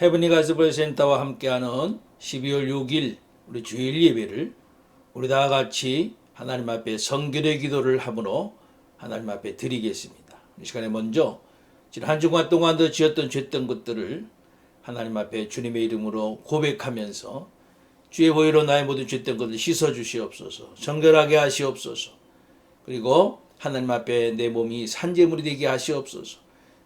헤브니 가스펠 센터와 함께하는 12월 6일 우리 주일 예배를 우리 다 같이 하나님 앞에 성결의 기도를 함으로 하나님 앞에 드리겠습니다. 이 시간에 먼저 지난 한 주간 동안도 지었던 죄던 것들을 하나님 앞에 주님의 이름으로 고백하면서 주의 보혈로 나의 모든 죄던 것을 씻어 주시옵소서, 정결하게 하시옵소서, 그리고 하나님 앞에 내 몸이 산제물이 되게 하시옵소서,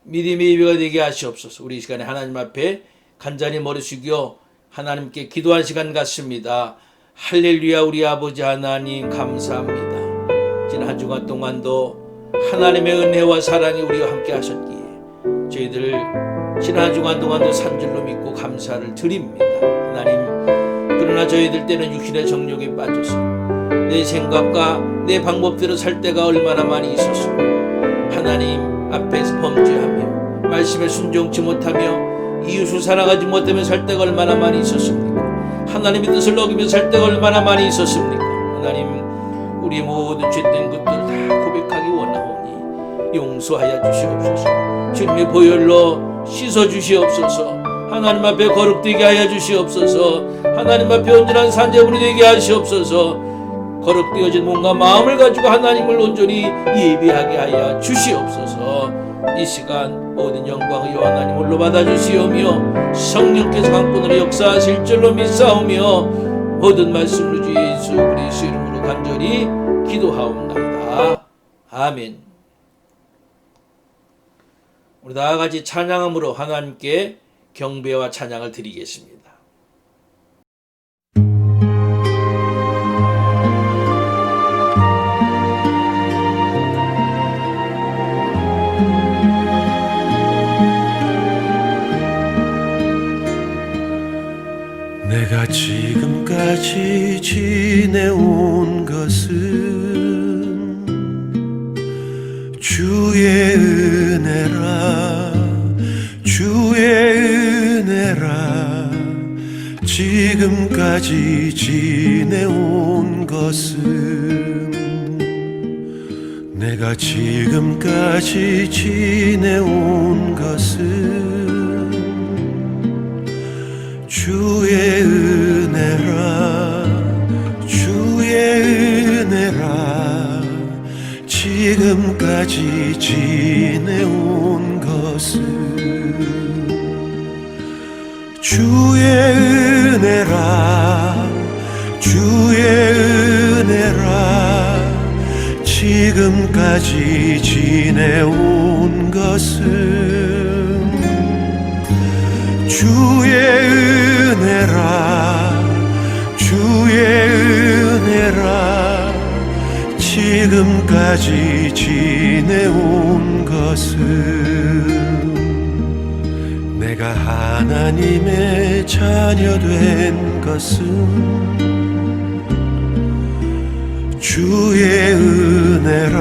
믿음의 예배가 되게 하시옵소서. 우리 이 시간에 하나님 앞에 간절히 머리 숙여 하나님께 기도할 시간 같습니다. 할렐루야. 우리 아버지 하나님 감사합니다. 지난 한 주간 동안도 하나님의 은혜와 사랑이 우리와 함께 하셨기에 저희들 지난 한 주간 동안도 산 줄로 믿고 감사를 드립니다. 하나님, 그러나 저희들 때는 육신의 정욕에 빠져서 내 생각과 내 방법대로 살 때가 얼마나 많이 있었습니다. 하나님 앞에서 범죄하며 말씀에 순종치 못하며 이웃을 사랑하지 못하며 살 때가 얼마나 많이 있었습니까? 하나님의 뜻을 어기며 살 때가 얼마나 많이 있었습니까? 하나님, 우리의 모든 죄된 것들을 다 고백하기 원하오니 용서하여 주시옵소서. 주님의 보혈로 씻어 주시옵소서. 하나님 앞에 거룩되게 하여 주시옵소서. 하나님 앞에 온전한 산제물이 되게 하시옵소서. 거룩되어진 몸과 마음을 가지고 하나님을 온전히 예배하게 하여 주시옵소서. 이 시간 모든 영광을 하나님 홀로 받아주시오며 성령께서 강권으로 역사하실 줄로 믿사오며 모든 말씀으로 주 예수 그리스도 이름으로 간절히 기도하옵나이다. 아멘. 우리 다 같이 찬양함으로 하나님께 경배와 찬양을 드리겠습니다. 내가 지금까지 지내온 것은 주의 은혜라, 주의 은혜라. 지금까지 지내온 것은, 내가 지금까지 지내온 것은 주의 은혜라, 주의 은혜라. 지금까지 지내온 것은 주의 은혜라, 주의 은혜라. 지금까지 지내온 것은 주의 은혜라, 주의 은혜라. 지금까지 지내온 것은, 내가 하나님의 자녀 된 것은 주의 은혜라,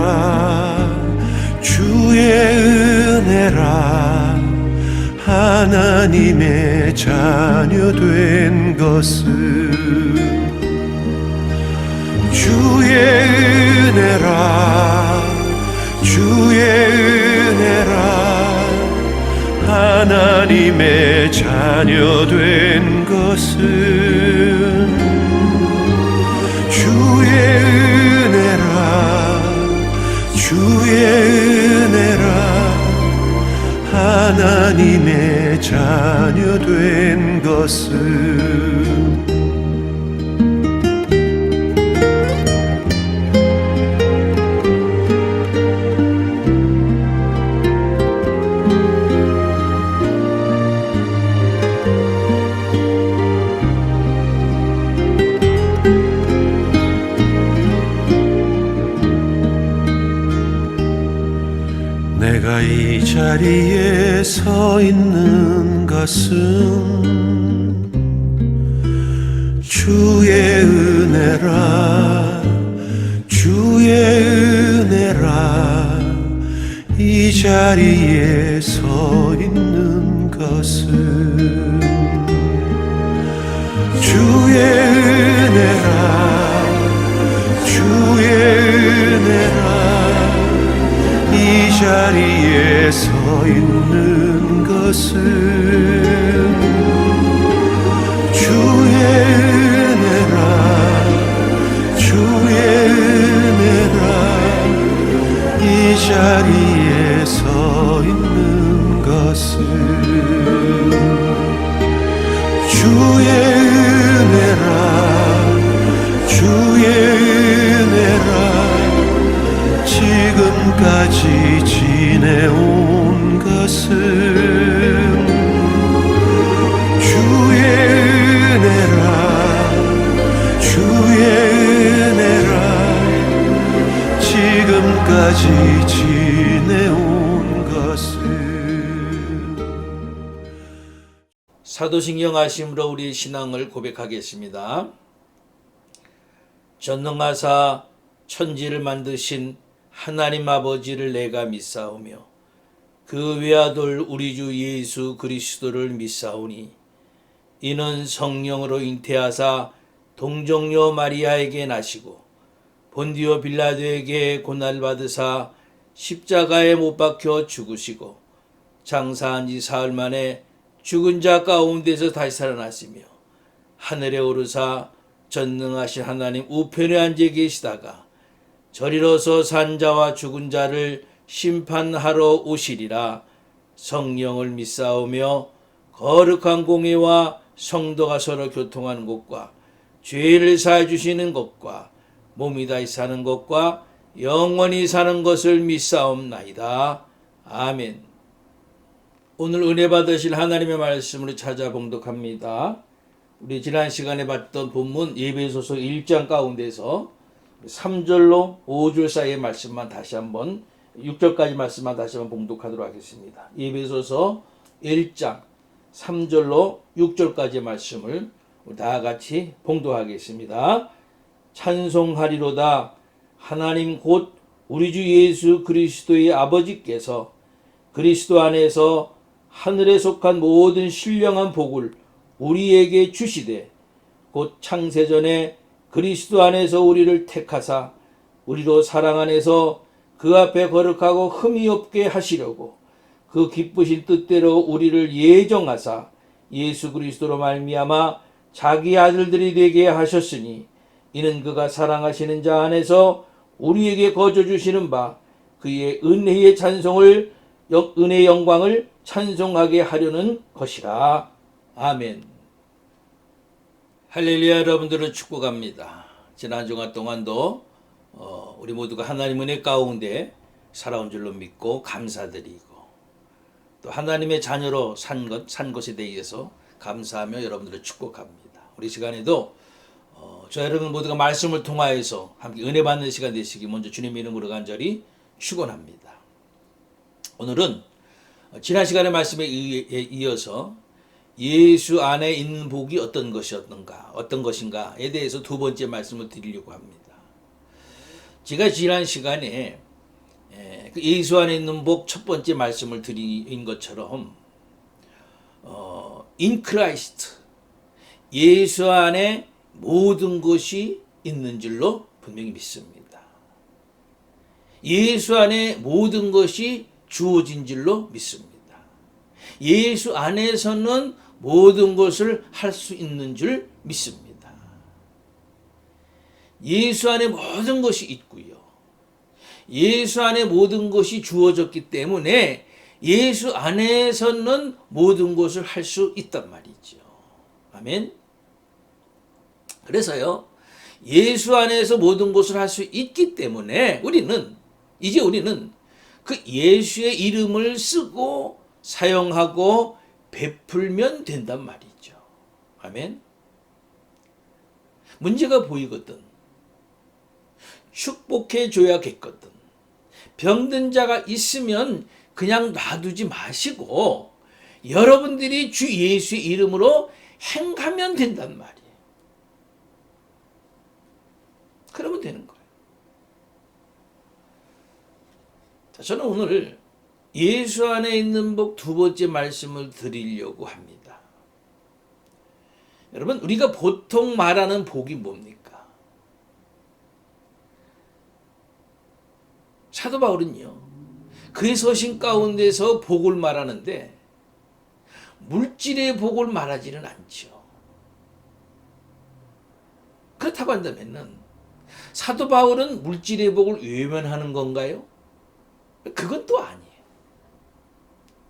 주의 은혜라. 하나님의 자녀 된 것은 주의 은혜라, 주의 은혜라. 하나님의 자녀 된 것은 주의 은혜라, 주의 은혜라. 하나님의 자녀 된 것은 내가 이 자리에 서 있는 것은 주의 은혜라, 주의 은혜라. 이 자리에 서 있는 것은 주의 은혜라, 주의 은혜라. 자리에 서 있는 것은 내 온 가슴 주의 은혜라 지금까지 지내온 가슴. 사도신경 하심으로 우리 신앙을 고백하겠습니다. 전능하사 천지를 만드신 하나님 아버지를 내가 믿사오며 그 외아들 우리 주 예수 그리스도를 믿사오니 이는 성령으로 잉태하사 동정녀 마리아에게 나시고 본디오 빌라도에게 고난을 받으사 십자가에 못 박혀 죽으시고 장사한 지 사흘 만에 죽은 자 가운데서 다시 살아났으며 하늘에 오르사 전능하신 하나님 우편에 앉아 계시다가 저리로서 산 자와 죽은 자를 심판하러 오시리라. 성령을 믿사오며 거룩한 공회와 성도가 서로 교통하는 것과 죄를 사해 주시는 것과 몸이 다시 사는 것과 영원히 사는 것을 믿사옵나이다. 아멘. 오늘 은혜 받으실 하나님의 말씀으로 찾아 봉독합니다. 우리 지난 시간에 봤던 본문 에베소서 1장 가운데서 3절로 5절 사이의 말씀만 다시 한번 6절까지 말씀만 다시 한번 봉독하도록 하겠습니다. 에베소서 1장 3절로 6절까지의 말씀을 다 같이 봉독하겠습니다. 찬송하리로다. 하나님 곧 우리 주 예수 그리스도의 아버지께서 그리스도 안에서 하늘에 속한 모든 신령한 복을 우리에게 주시되 곧 창세전에 그리스도 안에서 우리를 택하사 우리로 사랑 안에서 그 앞에 거룩하고 흠이 없게 하시려고 그 기쁘신 뜻대로 우리를 예정하사 예수 그리스도로 말미암아 자기 아들들이 되게 하셨으니 이는 그가 사랑하시는 자 안에서 우리에게 거저 주시는 바 그의 은혜의 찬송을 은혜의 영광을 찬송하게 하려는 것이라. 아멘. 할렐루야. 여러분들을 축복합니다. 지난 주간 동안도 우리 모두가 하나님 은혜 가운데 살아온 줄로 믿고 감사드리고 또 하나님의 자녀로 산 것에 대해서 감사하며 여러분들을 축복합니다. 우리 시간에도 저 여러분 모두가 말씀을 통하여서 함께 은혜 받는 시간 되시기 먼저 주님 이름으로 간절히 축원합니다. 오늘은 지난 시간의 말씀에 이어서 예수 안에 있는 복이 어떤 것인가에 대해서 두 번째 말씀을 드리려고 합니다. 제가 지난 시간에 예수 안에 있는 복 첫 번째 말씀을 드린 것처럼 in Christ 예수 안에 모든 것이 있는 줄로 분명히 믿습니다. 예수 안에 모든 것이 주어진 줄로 믿습니다. 예수 안에서는 모든 것을 할 수 있는 줄 믿습니다. 예수 안에 모든 것이 있고요. 예수 안에 모든 것이 주어졌기 때문에 예수 안에서는 모든 것을 할 수 있단 말이죠. 아멘. 그래서요, 예수 안에서 모든 것을 할 수 있기 때문에 우리는 그 예수의 이름을 쓰고 사용하고 베풀면 된단 말이죠. 아멘. 문제가 보이거든. 축복해 줘야겠거든. 병든 자가 있으면 그냥 놔두지 마시고 여러분들이 주 예수의 이름으로 행하면 된단 말이에요. 그러면 되는 거예요. 자, 저는 오늘 예수 안에 있는 복 두 번째 말씀을 드리려고 합니다. 여러분, 우리가 보통 말하는 복이 뭡니까? 사도 바울은요, 그의 서신 가운데서 복을 말하는데 물질의 복을 말하지는 않죠. 그렇다고 한다면은 사도 바울은 물질의 복을 외면하는 건가요? 그건 또 아니에요.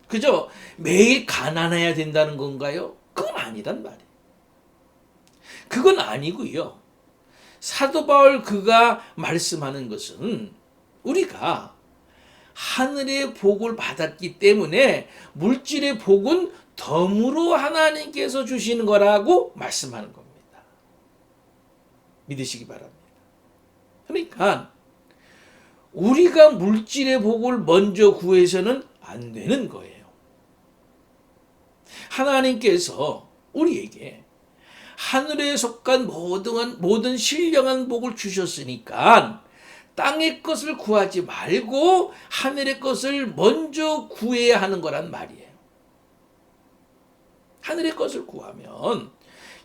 그죠? 매일 가난해야 된다는 건가요? 그건 아니란 말이에요. 그건 아니고요. 사도 바울 그가 말씀하는 것은 우리가 하늘의 복을 받았기 때문에 물질의 복은 덤으로 하나님께서 주시는 거라고 말씀하는 겁니다. 믿으시기 바랍니다. 그러니까 우리가 물질의 복을 먼저 구해서는 안 되는 거예요. 하나님께서 우리에게 하늘에 속한 모든 신령한 복을 주셨으니까 땅의 것을 구하지 말고 하늘의 것을 먼저 구해야 하는 거란 말이에요. 하늘의 것을 구하면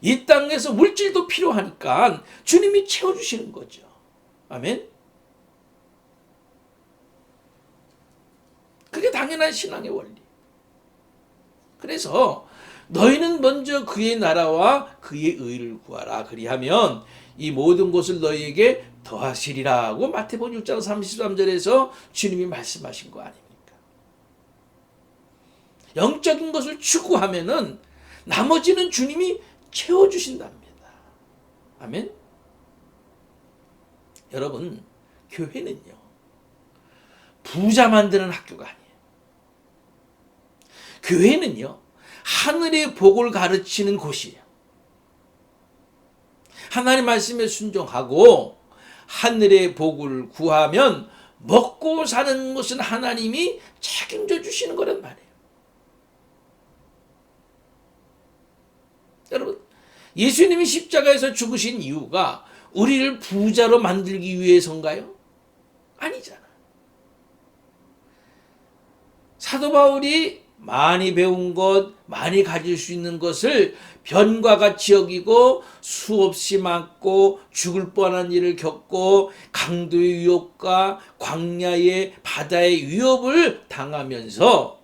이 땅에서 물질도 필요하니까 주님이 채워주시는 거죠. 아멘. 그게 당연한 신앙의 원리. 그래서 너희는 먼저 그의 나라와 그의 의를 구하라. 그리하면 이 모든 것을 너희에게 더하시리라고 마태복음 6장 33절에서 주님이 말씀하신 거 아닙니까? 영적인 것을 추구하면은 나머지는 주님이 채워주신답니다. 아멘. 여러분, 교회는요, 부자 만드는 학교가 아니에요. 교회는요, 하늘의 복을 가르치는 곳이에요. 하나님 말씀에 순종하고 하늘의 복을 구하면 먹고 사는 것은 하나님이 책임져 주시는 거란 말이에요. 여러분, 예수님이 십자가에서 죽으신 이유가 우리를 부자로 만들기 위해서인가요? 아니잖아. 사도 바울이 많이 배운 것, 많이 가질 수 있는 것을 변과 같이 여기고 수없이 많고 죽을 뻔한 일을 겪고 강도의 위협과 광야의 바다의 위협을 당하면서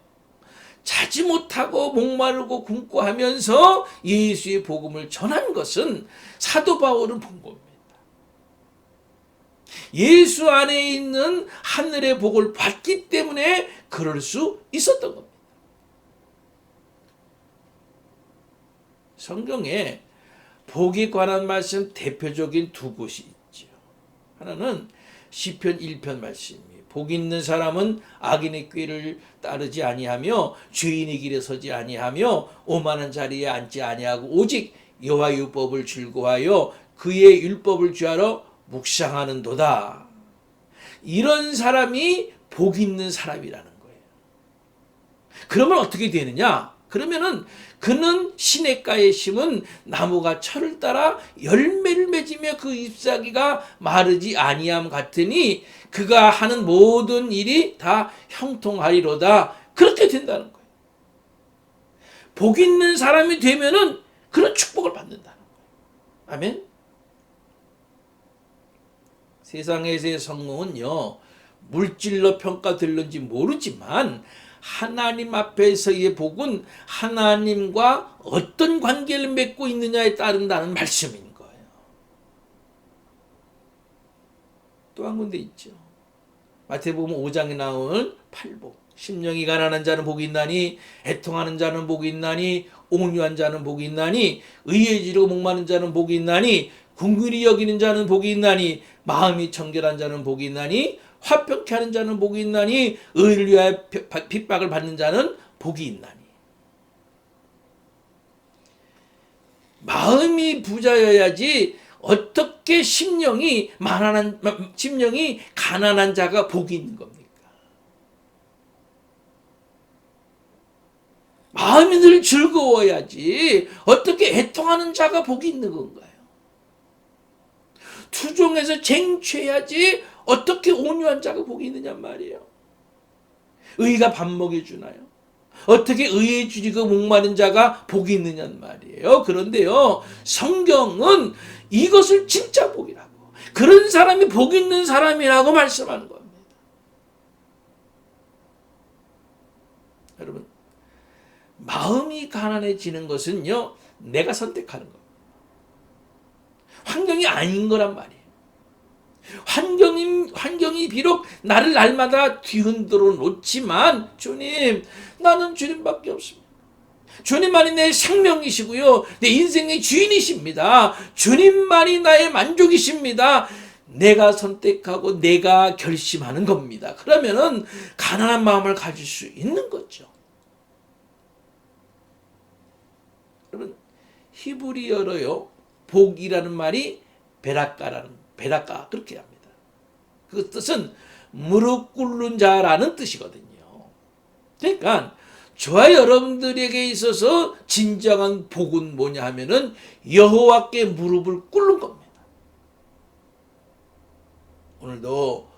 자지 못하고 목마르고 굶고 하면서 예수의 복음을 전한 것은 사도 바울은 본 겁니다. 예수 안에 있는 하늘의 복을 받기 때문에 그럴 수 있었던 겁니다. 성경에 복에 관한 말씀 대표적인 두 곳이 있죠. 하나는 시편 1편 말씀이에요. 복 있는 사람은 악인의 꾀를 따르지 아니하며 죄인의 길에 서지 아니하며 오만한 자리에 앉지 아니하고 오직 여호와의 율법을 즐거워하여 그의 율법을 취하러 묵상하는도다. 이런 사람이 복 있는 사람이라는 거예요. 그러면 어떻게 되느냐? 그러면은 그는 시냇가에 심은 나무가 철을 따라 열매를 맺으며 그 잎사귀가 마르지 아니함 같으니 그가 하는 모든 일이 다 형통하리로다. 그렇게 된다는 거예요. 복 있는 사람이 되면은 그런 축복을 받는다는 거예요. 아멘. 세상에서의 성공은요, 물질로 평가될는지 모르지만 하나님 앞에서의 복은 하나님과 어떤 관계를 맺고 있느냐에 따른다는 말씀인 거예요. 또 한 군데 있죠. 마태복음 5장에 나온 8복. 심령이 가난한 자는 복이 있나니 애통하는 자는 복이 있나니 온유한 자는 복이 있나니 의에 지르고 목마른 자는 복이 있나니 긍휼히 여기는 자는 복이 있나니 마음이 청결한 자는 복이 있나니 화평케 하는 자는 복이 있나니 의를 위하여 핍박을 받는 자는 복이 있나니. 마음이 부자여야지 어떻게 심령이 가난한 자가 복이 있는 겁니까? 마음이 늘 즐거워야지 어떻게 애통하는 자가 복이 있는 건가요? 투종해서 쟁취해야지 어떻게 온유한 자가 복이 있느냐 말이에요. 의가 밥 먹여주나요? 어떻게 의에 줄이고 목마른 자가 복이 있느냐 말이에요. 그런데요, 성경은 이것을 진짜 복이라고, 그런 사람이 복 있는 사람이라고 말씀하는 겁니다. 여러분, 마음이 가난해지는 것은요, 내가 선택하는 겁니다. 환경이 아닌 거란 말이에요. 환경이 비록 나를 날마다 뒤흔들어 놓지만, 주님, 나는 주님밖에 없습니다. 주님만이 내 생명이시고요, 내 인생의 주인이십니다. 주님만이 나의 만족이십니다. 내가 선택하고 내가 결심하는 겁니다. 그러면은 가난한 마음을 가질 수 있는 거죠. 여러분, 히브리어로요, 복이라는 말이 베라까 그렇게 합니다. 그 뜻은 무릎 꿇는 자라는 뜻이거든요. 그러니까 저와 여러분들에게 있어서 진정한 복은 뭐냐 하면은 여호와께 무릎을 꿇는 겁니다. 오늘도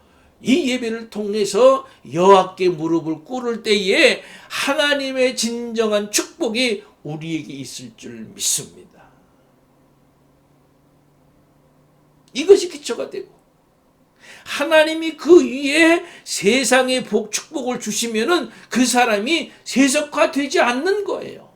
이 예배를 통해서 여호와께 무릎을 꿇을 때에 하나님의 진정한 축복이 우리에게 있을 줄 믿습니다. 이것이 기초가 되고 하나님이 그 위에 세상의 복, 축복을 주시면은 그 사람이 세속화되지 않는 거예요.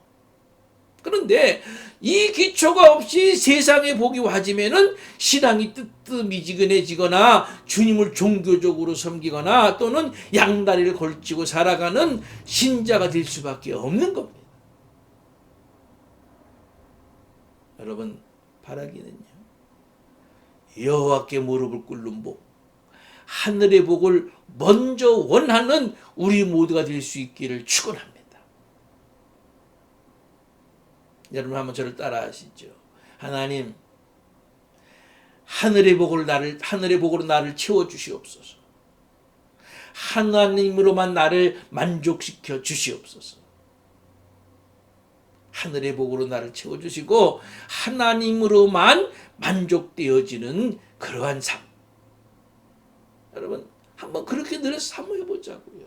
그런데 이 기초가 없이 세상의 복이 와지면은 신앙이 뜨뜻미지근해지거나 주님을 종교적으로 섬기거나 또는 양다리를 걸치고 살아가는 신자가 될 수밖에 없는 겁니다. 여러분, 바라기는요, 여호와께 무릎을 꿇는 복, 하늘의 복을 먼저 원하는 우리 모두가 될 수 있기를 축원합니다. 여러분, 한번 저를 따라 하시죠. 하나님, 하늘의 복으로 나를 채워 주시옵소서. 하나님으로만 나를 만족시켜 주시옵소서. 하늘의 복으로 나를 채워 주시고 하나님으로만 만족되어지는 그러한 삶. 여러분, 한번 그렇게 늘 사모해 보자고요.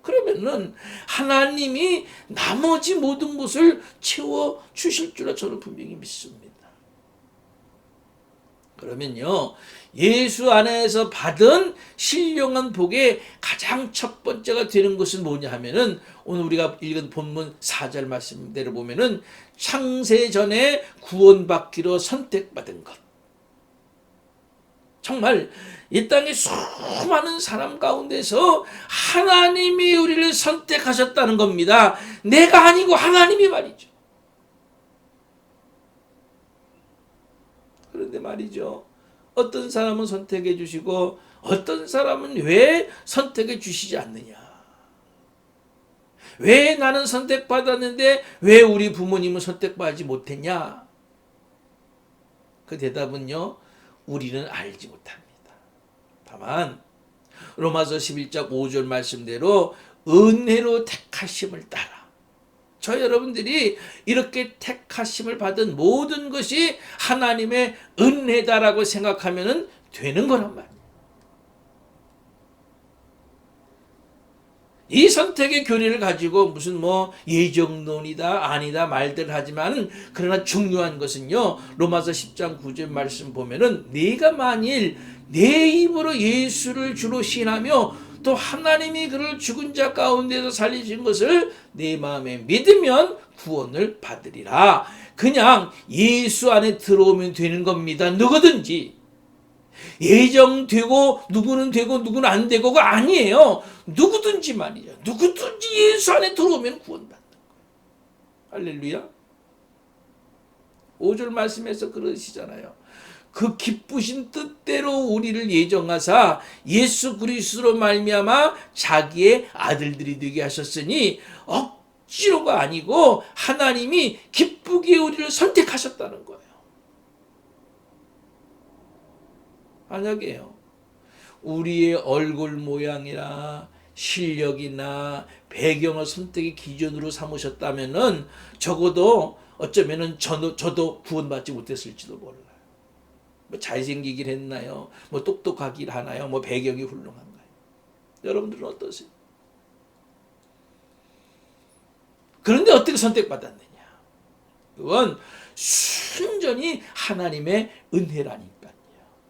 그러면은 하나님이 나머지 모든 것을 채워 주실 줄로 저는 분명히 믿습니다. 그러면요, 예수 안에서 받은 신령한 복의 가장 첫 번째가 되는 것은 뭐냐 하면은 오늘 우리가 읽은 본문 4절 말씀대로 보면은 창세 전에 구원받기로 선택받은 것. 정말 이 땅의 수많은 사람 가운데서 하나님이 우리를 선택하셨다는 겁니다. 내가 아니고 하나님이 말이죠. 그런데 말이죠, 어떤 사람은 선택해 주시고 어떤 사람은 왜 선택해 주시지 않느냐? 왜 나는 선택받았는데 왜 우리 부모님은 선택받지 못했냐? 그 대답은요, 우리는 알지 못합니다. 다만 로마서 11장 5절 말씀대로 은혜로 택하심을 따라 저 여러분들이 이렇게 택하심을 받은 모든 것이 하나님의 은혜다라고 생각하면 되는 거란 말이에요. 이 선택의 교리를 가지고 무슨 예정론이다 아니다 말들 하지만 그러나 중요한 것은요, 로마서 10장 9절 말씀 보면은 네가 만일 내 입으로 예수를 주로 시인하며 또 하나님이 그를 죽은 자 가운데서 살리신 것을 내 마음에 믿으면 구원을 받으리라. 그냥 예수 안에 들어오면 되는 겁니다. 누구든지. 예정되고 누구는 되고 누구는 안 되고가 아니에요. 누구든지 말이죠. 누구든지 예수 안에 들어오면 구원받는 거예요. 할렐루야. 5절 말씀에서 그러시잖아요. 그 기쁘신 뜻대로 우리를 예정하사 예수 그리스도로 말미암아 자기의 아들들이 되게 하셨으니 억지로가 아니고 하나님이 기쁘게 우리를 선택하셨다는 거예요. 만약에요, 우리의 얼굴 모양이나 실력이나 배경을 선택의 기준으로 삼으셨다면은 적어도 어쩌면은 저도 구원받지 못했을지도 몰라요. 잘생기긴 했나요? 똑똑하긴 하나요? 배경이 훌륭한가요? 여러분들은 어떠세요? 그런데 어떻게 선택받았느냐? 그건 순전히 하나님의 은혜라니까요.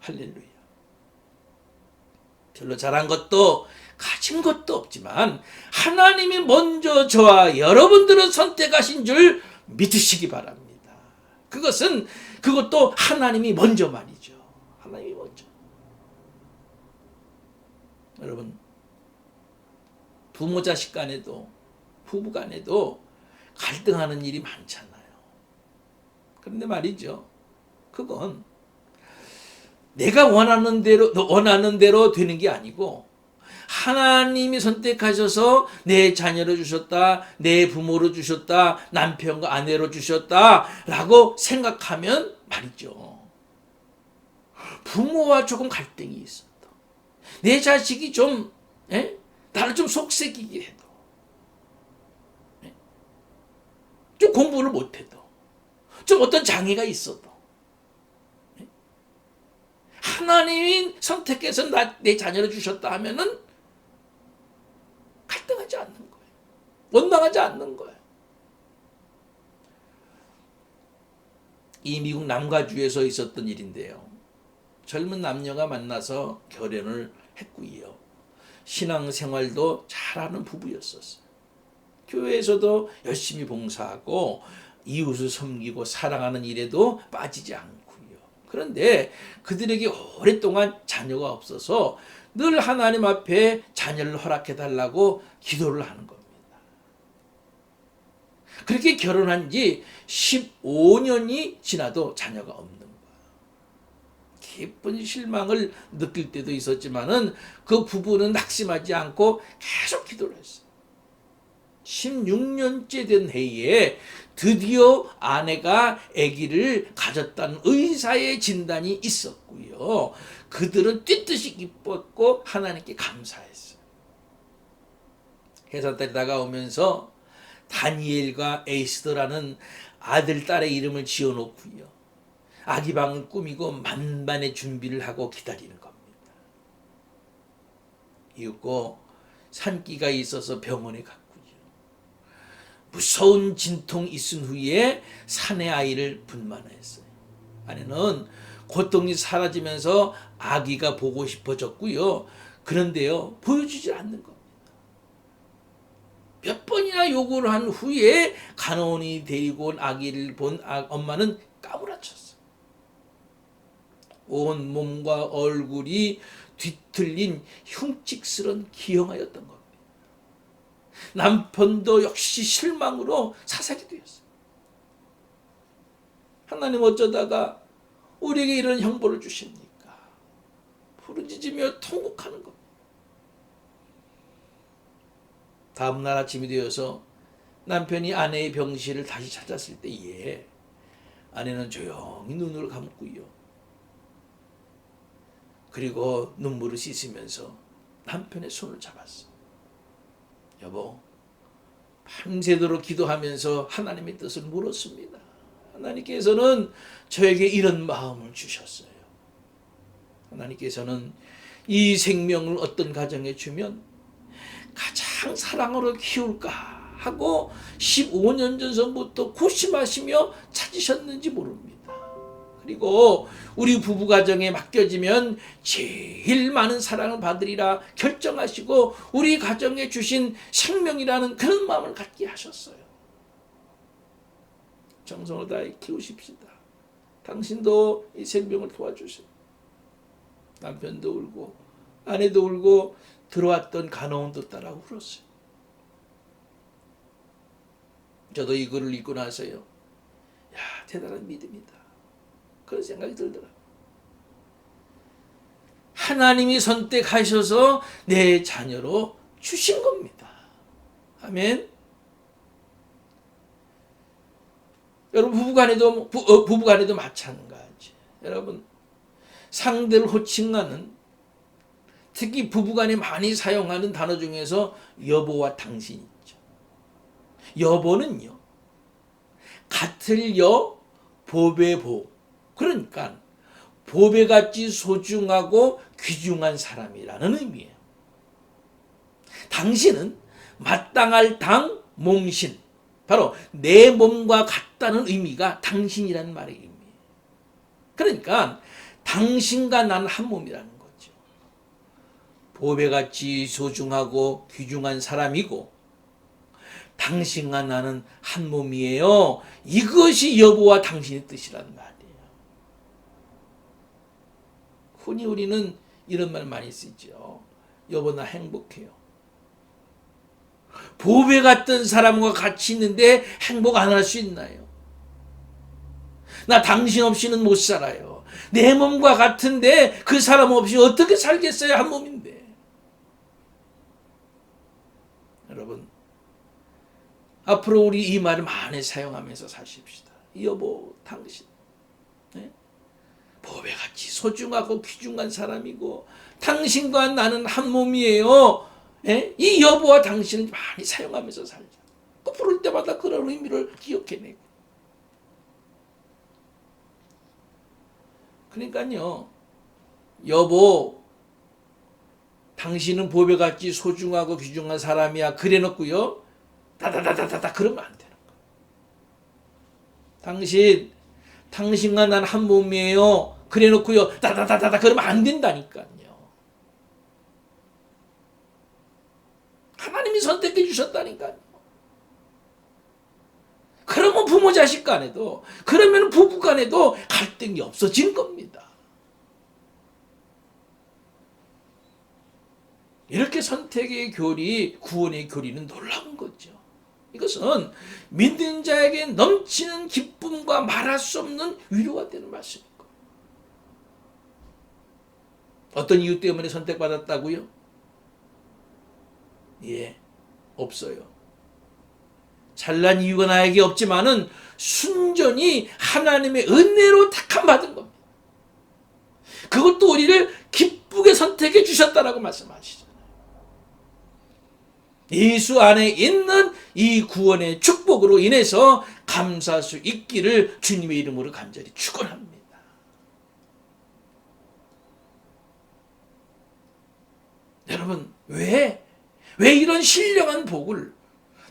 할렐루야. 별로 잘한 것도 가진 것도 없지만 하나님이 먼저 저와 여러분들을 선택하신 줄 믿으시기 바랍니다. 그것도 하나님이 먼저 말이죠. 하나님이 먼저. 여러분, 부모 자식 간에도 부부 간에도 갈등하는 일이 많잖아요. 그런데 말이죠, 그건 내가 원하는 대로 되는 게 아니고 하나님이 선택하셔서 내 자녀를 주셨다, 내 부모를 주셨다, 남편과 아내로 주셨다라고 생각하면 말이죠. 부모와 조금 갈등이 있어도, 내 자식이 좀 나를 좀 속삭이게 해도, 좀 공부를 못해도, 좀 어떤 장애가 있어도 하나님이 선택해서 내 자녀를 주셨다 하면은 갈등하지 않는 거예요. 원망하지 않는 거예요. 이 미국 남가주에서 있었던 일인데요. 젊은 남녀가 만나서 결혼을 했고요. 신앙생활도 잘하는 부부였었어요. 교회에서도 열심히 봉사하고 이웃을 섬기고 사랑하는 일에도 빠지지 않고요. 그런데 그들에게 오랫동안 자녀가 없어서 늘 하나님 앞에 자녀를 허락해 달라고 기도를 하는 겁니다. 그렇게 결혼한 지 15년이 지나도 자녀가 없는 거예요. 깊은 실망을 느낄 때도 있었지만은 그 부부는 낙심하지 않고 계속 기도를 했어요. 16년째 된 해에 드디어 아내가 아기를 가졌다는 의사의 진단이 있었고요. 그들은 뛰듯이 기뻤고 하나님께 감사했어요. 해산달이 다가오면서 다니엘과 에스더라는 아들, 딸의 이름을 지어놓고요. 아기방을 꾸미고 만반의 준비를 하고 기다리는 겁니다. 이윽고 산기가 있어서 병원에 갔고요. 무서운 진통이 있은 후에 사내 아이를 분만했어요. 아내는 고통이 사라지면서 아기가 보고 싶어졌고요. 그런데요, 보여주지 않는 겁니다. 몇 번이나 요구를 한 후에 간호원이 데리고 온 아기를 본 엄마는 까무라쳤어요. 온 몸과 얼굴이 뒤틀린 흉측스런 기형아였던 겁니다. 남편도 역시 실망으로 사사기 되었어요. 하나님 어쩌다가 우리에게 이런 형벌을 주십니까? 부르짖으며 통곡하는 겁니다. 다음날 아침이 되어서 남편이 아내의 병실을 다시 찾았을 때에 아내는 조용히 눈을 감고요. 그리고 눈물을 씻으면서 남편의 손을 잡았어. 여보, 밤새도록 기도하면서 하나님의 뜻을 물었습니다. 하나님께서는 저에게 이런 마음을 주셨어요. 하나님께서는 이 생명을 어떤 가정에 주면 가장 사랑으로 키울까 하고 15년 전부터 고심하시며 찾으셨는지 모릅니다. 그리고 우리 부부 가정에 맡겨지면 제일 많은 사랑을 받으리라 결정하시고 우리 가정에 주신 생명이라는 그런 마음을 갖게 하셨어요. 정성을 다해 키우십시다. 당신도 이 생명을 도와주세요. 남편도 울고 아내도 울고 들어왔던 간호원도 따라 울었어요. 저도 이 글을 읽고 나서요. 야, 대단한 믿음이다. 그런 생각이 들더라고요. 하나님이 선택하셔서 내 자녀로 주신 겁니다. 아멘. 여러분 부부간에도 마찬가지. 여러분 상대를 호칭하는 특히 부부간에 많이 사용하는 단어 중에서 여보와 당신 있죠. 여보는요. 같을 여 보배 보. 그러니까 보배같이 소중하고 귀중한 사람이라는 의미예요. 당신은 마땅할 당 몸신. 바로 내 몸과 같다는 의미가 당신이라는 말의 의미예요. 그러니까 당신과 난 한 몸이라는 거죠. 보배같이 소중하고 귀중한 사람이고 당신과 나는 한 몸이에요. 이것이 여보와 당신의 뜻이란 말이에요. 흔히 우리는 이런 말 많이 쓰죠. 여보 나 행복해요. 보배 같은 사람과 같이 있는데 행복 안 할 수 있나요? 나 당신 없이는 못 살아요. 내 몸과 같은데 그 사람 없이 어떻게 살겠어요? 한 몸인데. 여러분, 앞으로 우리 이 말을 많이 사용하면서 사십시다. 여보, 당신 보배같이 소중하고 귀중한 사람이고 당신과 나는 한 몸이에요. 이 여보와 당신을 많이 사용하면서 살자. 부를 때마다 그런 의미를 기억해내고. 그러니까요, 여보, 당신은 보배같이 소중하고 귀중한 사람이야. 그래놓고요, 다다다다다 그러면 안 되는 거예요. 당신과 난 한 몸이에요. 그래놓고요, 다다다다다 그러면 안 된다니까요. 하나님이 선택해 주셨다니까요. 그러면 부모 자식 간에도, 그러면 부부 간에도 갈등이 없어진 겁니다. 이렇게 선택의 교리, 구원의 교리는 놀라운 거죠. 이것은 믿는 자에게 넘치는 기쁨과 말할 수 없는 위로가 되는 말씀입니다. 어떤 이유 때문에 선택받았다고요? 예, 없어요. 잘난 이유가 나에게 없지만은 순전히 하나님의 은혜로 택함 받은 겁니다. 그것도 우리를 기쁘게 선택해 주셨다라고 말씀하시잖아요. 예수 안에 있는 이 구원의 축복으로 인해서 감사할 수 있기를 주님의 이름으로 간절히 축원합니다. 여러분, 왜 이런 신령한 복을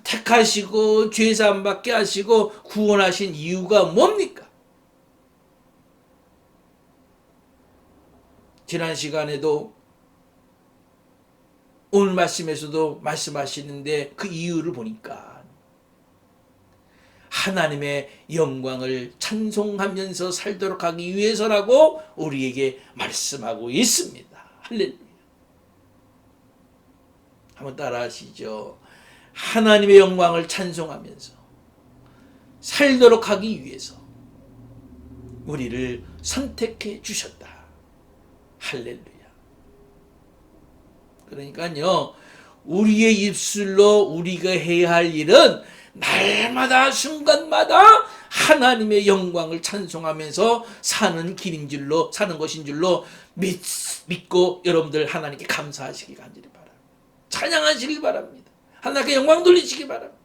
택하시고 죄사함 받게 하시고 구원하신 이유가 뭡니까? 지난 시간에도 오늘 말씀에서도 말씀하시는데 그 이유를 보니까 하나님의 영광을 찬송하면서 살도록 하기 위해서라고 우리에게 말씀하고 있습니다. 할렐루야. 한번 따라 하시죠. 하나님의 영광을 찬송하면서 살도록 하기 위해서 우리를 선택해 주셨다. 할렐루야. 그러니까요, 우리의 입술로 우리가 해야 할 일은 날마다 순간마다 하나님의 영광을 찬송하면서 사는 길인 줄로, 사는 것인 줄로 믿고 여러분들 하나님께 감사하시기 간절히 바랍니다. 찬양하시길 바랍니다. 하나님께 영광 돌리시기 바랍니다.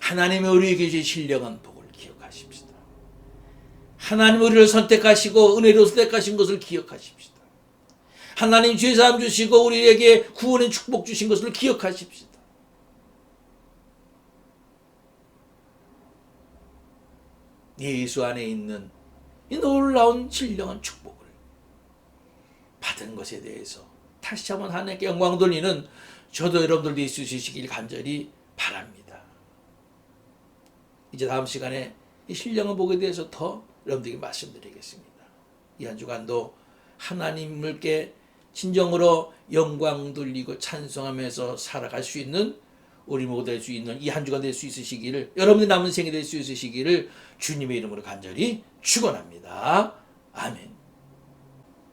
하나님의 우리에게 주신 신령한 복을 기억하십시다. 하나님 우리를 선택하시고 은혜로 선택하신 것을 기억하십시다. 하나님 죄사함 주시고 우리에게 구원의 축복 주신 것을 기억하십시다. 예수 안에 있는 이 놀라운 신령한 축복을 받은 것에 대해서 다시 한번 하나님께 영광 돌리는 저도 여러분들도 있을 수 있으시길 간절히 바랍니다. 이제 다음 시간에 이 신령한 복에 대해서 더 여러분들에게 말씀드리겠습니다. 이 한 주간도 하나님께 진정으로 영광 돌리고 찬송하면서 살아갈 수 있는 우리 모두 될 수 있는 이 한 주간 될 수 있으시기를, 여러분의 남은 생이 될 수 있으시기를 주님의 이름으로 간절히 축원합니다. 아멘.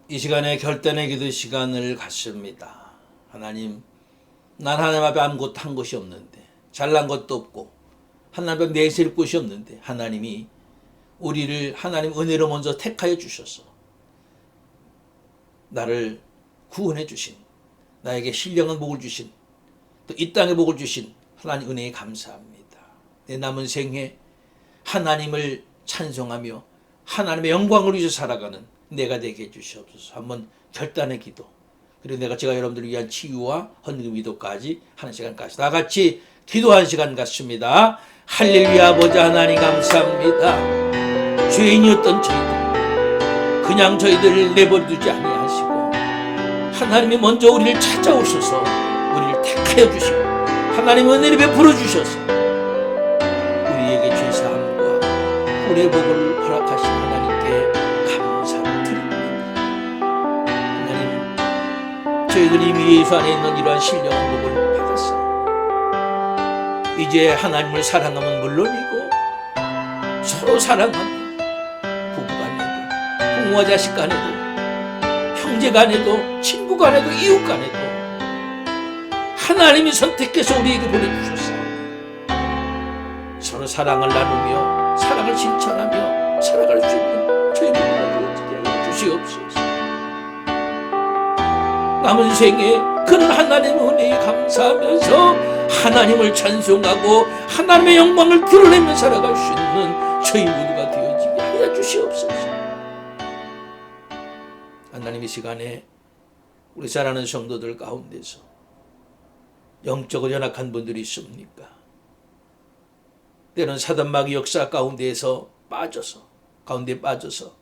이 시간에 결단의 기도 시간을 갖습니다. 하나님, 난 하나님 앞에 아무것도 한 것이 없는데, 잘난 것도 없고 하나님 앞에 내세울 곳이 없는데 하나님이 우리를 하나님 은혜로 먼저 택하여 주셔서 나를 구원해 주신, 나에게 신령한 복을 주신, 또 이 땅의 복을 주신 하나님 은혜에 감사합니다. 내 남은 생에 하나님을 찬송하며 하나님의 영광을 위해서 살아가는 내가 되게 해주시옵소서. 한번 결단의 기도, 그리고 제가 여러분들을 위한 치유와 헌금 기도까지 하는 시간까지 다 같이 기도하는 시간 같습니다. 할렐루야. 아버지 하나님 감사합니다. 죄인이었던 저희들, 그냥 저희들을 내버려두지 아니하시고 하나님이 먼저 우리를 찾아오셔서 우리를 택하여 주시고 하나님의 은혜를 베풀어 주셔서 우리에게 죄사함과 구원의 복을 허락하신 하나님께 감사를 드립니다. 하나님, 저희들이 이미 예수 안에 있는 이러한 신령한 복을 받았습니다. 이제 하나님을 사랑하면 물론이고 서로 사랑하면 부부 간에도 부모와 자식 간에도 형제 간에도 친구 간에도 이웃 간에도 하나님이 선택해서 우리에게 보내주셨어요. 서로 사랑을 나누며 사랑을 실천하며 살아갈 수 있는 저희 모두가 되어지게 주시옵소서. 남은 생에 그런 하나님의 은혜에 감사하면서 하나님을 찬송하고 하나님의 영광을 드러내며 살아갈 수 있는 저희 모두가 되어지게 하여 주시옵소서. 하나님 이 시간에 우리 사랑하는 성도들 가운데서 영적으로 연약한 분들이 있습니까? 때로는 사단마귀 역사 가운데서 가운데 빠져서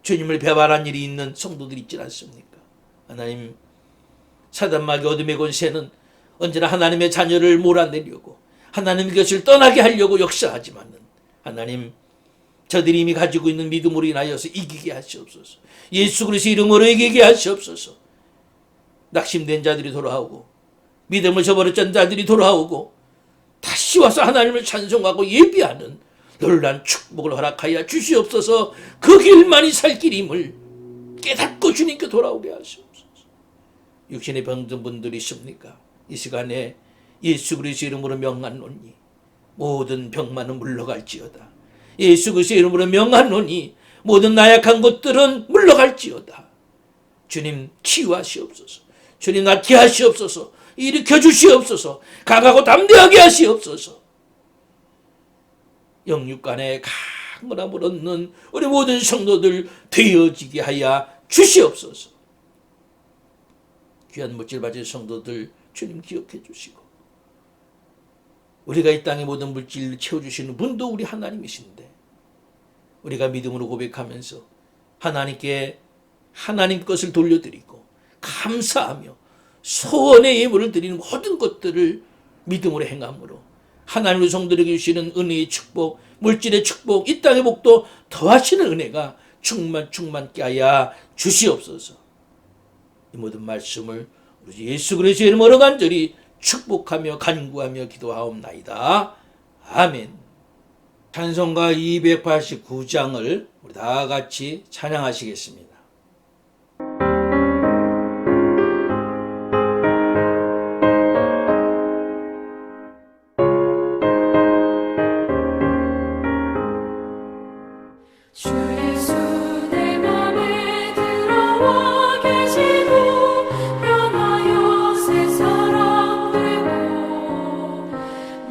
주님을 배반한 일이 있는 성도들이 있지 않습니까? 하나님, 사단마귀 어둠의 권세는 언제나 하나님의 자녀를 몰아내려고 하나님 것을 떠나게 하려고 역사하지만 하나님, 저들이 이미 가지고 있는 믿음으로 인하여서 이기게 하시옵소서. 예수 그리스도의 이름으로 이기게 하시옵소서. 낙심된 자들이 돌아오고 믿음을 저버렸던 자들이 돌아오고 다시 와서 하나님을 찬송하고 예비하는 놀라운 축복을 허락하여 주시옵소서. 그 길만이 살 길임을 깨닫고 주님께 돌아오게 하시옵소서. 육신에 병든 분들이 있습니까? 이 시간에 예수 그리스도의 이름으로 명하노니 모든 병만은 물러갈지어다. 예수 그리스도의 이름으로 명하노니 모든 나약한 것들은 물러갈지어다. 주님 치유하시옵소서. 주님 낫게 하시옵소서. 일으켜 주시옵소서. 강하고 담대하게 하시옵소서. 영육간에 강건함을 얻는 우리 모든 성도들 되어지게 하여 주시옵소서. 귀한 물질 받은 성도들 주님 기억해 주시고 우리가 이 땅의 모든 물질을 채워주시는 분도 우리 하나님이신데 우리가 믿음으로 고백하면서 하나님께 하나님 것을 돌려드리고 감사하며 소원의 예물을 드리는 모든 것들을 믿음으로 행함으로 하나님의 성도들에게 주시는 은혜의 축복, 물질의 축복, 이 땅의 복도 더하시는 은혜가 충만케 하여 주시옵소서. 이 모든 말씀을 우리 예수 그리스도의 이름으로 간절히 축복하며 간구하며 기도하옵나이다. 아멘. 찬송가 289장을 우리 다 같이 찬양하시겠습니다. 주 예수 내 맘에 들어와 계시고 변하여 새 사람 되고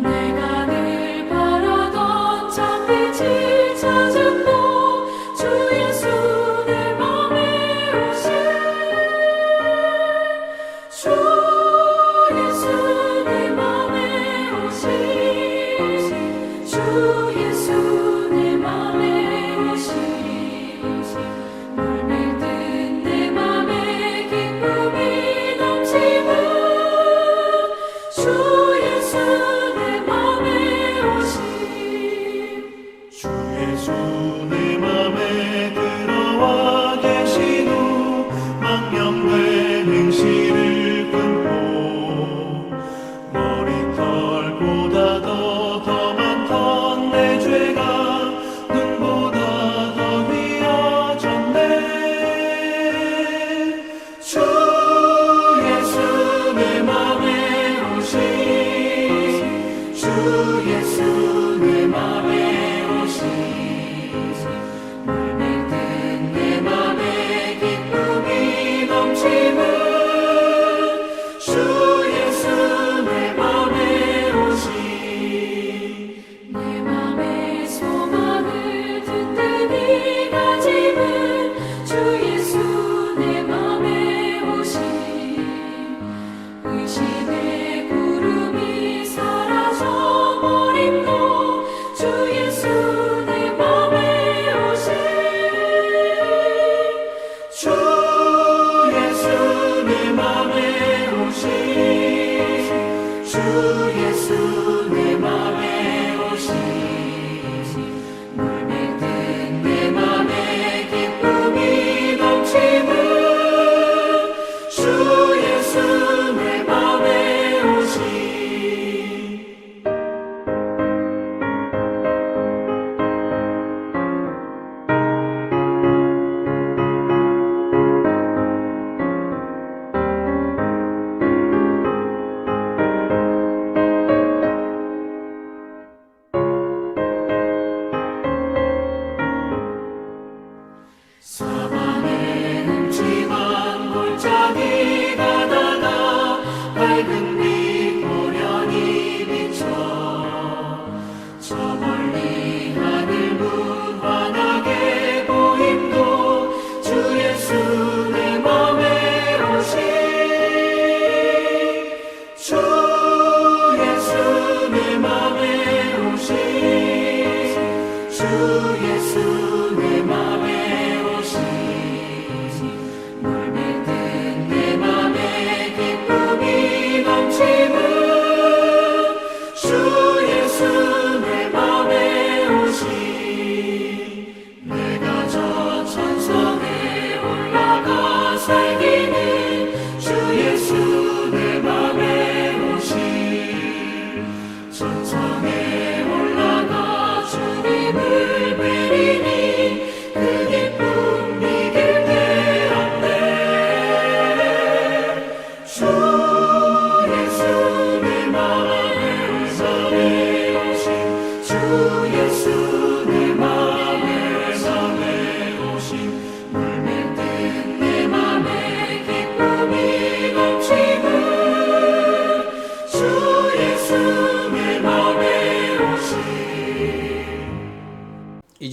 내가 늘 바라던 참 빛을 찾았고 주 예수 내 맘에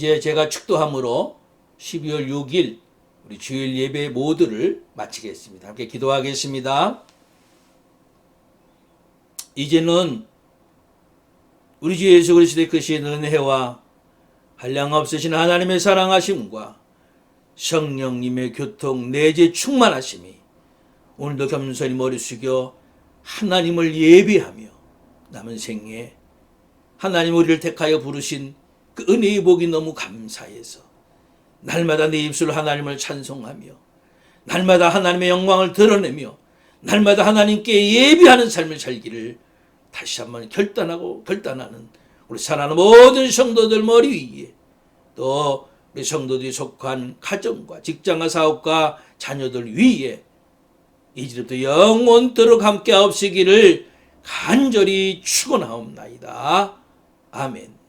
이제 제가 축도함으로 12월 6일 우리 주일 예배 모두를 마치겠습니다. 함께 기도하겠습니다. 이제는 우리 주 예수 그리스도의 크신 은혜와 한량없으신 하나님의 사랑하심과 성령님의 교통 내재 충만하심이 오늘도 겸손히 머리 숙여 하나님을 예배하며 남은 생에 하나님 우리를 택하여 부르신 그 은혜의 복이 너무 감사해서 날마다 내 입술로 하나님을 찬송하며 날마다 하나님의 영광을 드러내며 날마다 하나님께 예배하는 삶을 살기를 다시 한번 결단하는 우리 사랑하는 모든 성도들 머리 위에 또 우리 성도들이 속한 가정과 직장과 사업과 자녀들 위에 이제부터 영원토록 함께 하옵시기를 간절히 축원하옵나이다. 아멘.